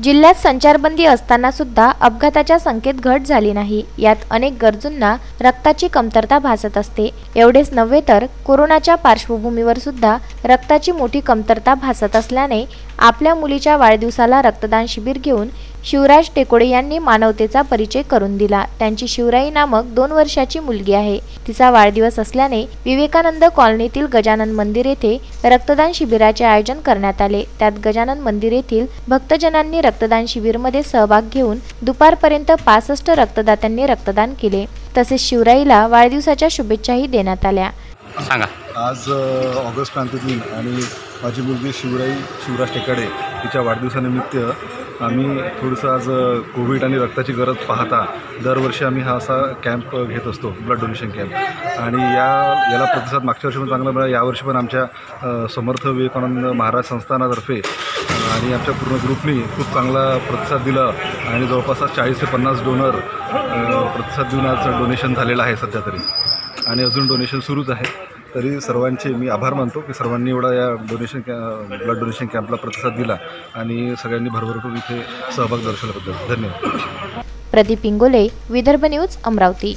जिल्ह्यात संचारबंदी असताना सुद्धा अपघाताच्या संख्येत घट झाली नाही। यात अनेक गरजूंना रक्ताची कमतरता भासत असते। एवढेच नव्हे तर कोरोनाच्या पार्श्वभूमीवर सुद्धा रक्ताची मोठी कमतरता भासत असल्याने आपल्या मुलीच्या वाढदिवसाला रक्तदान शिबिर घेऊन शिवराज टेकोडे यांनी मानवतेचा परिचय करून दिला। त्यांची शिवराई नामक 2 वर्षाची मुलगी आहे। तिचा वाढदिवस असल्याने विवेकानंद कॉलनीतील गजानन मंदिर येथे रक्तदान शिबिराचे आयोजन करण्यात आले। त्यात गजानन मंदिर येथील भक्तजनांनी रक्तदान शिबिरमध्ये सहभाग घेऊन दुपारपर्यंत 65 रक्तदात्यांनी रक्तदान केले। तसेच शिवराईला वाढदिवसाच्या शुभेच्छाही देण्यात आल्या। सांगा, आज ऑगस्ट क्रांती आणि माझी मुलगी शिवराज टेकाडे तिच्या वाढदिवसानिमित्त आम्ही थोडंसं आज कोविड आणि रक्ताची गरज पाहता दरवर्षी आम्ही हा असा कॅम्प घेत असतो, ब्लड डोनेशन कॅम्प। आणि याला प्रतिसाद मागच्या वर्षी पण चांगला मिळाला। यावर्षी पण आमच्या समर्थ विवेकानंद महाराज संस्थानातर्फे आणि आमच्या पूर्ण ग्रुपनी खूप चांगला प्रतिसाद दिला आणि जवळपास 40 ते 50 डोनर प्रतिसाद देऊन आज डोनेशन झालेलं आहे सध्या तरी, आणि अजून डोनेशन सुरूच आहे। तरी सर्वांचे मी आभार मानतो की सर्वांनी एवढा या ब्लड डोनेशन कॅम्पला प्रतिसाद दिला आणि सगळ्यांनी भरभरून इथे सहभाग दर्शवल्याबद्दल धन्यवाद। प्रदीप इंगोले, विदर्भ न्यूज, अमरावती।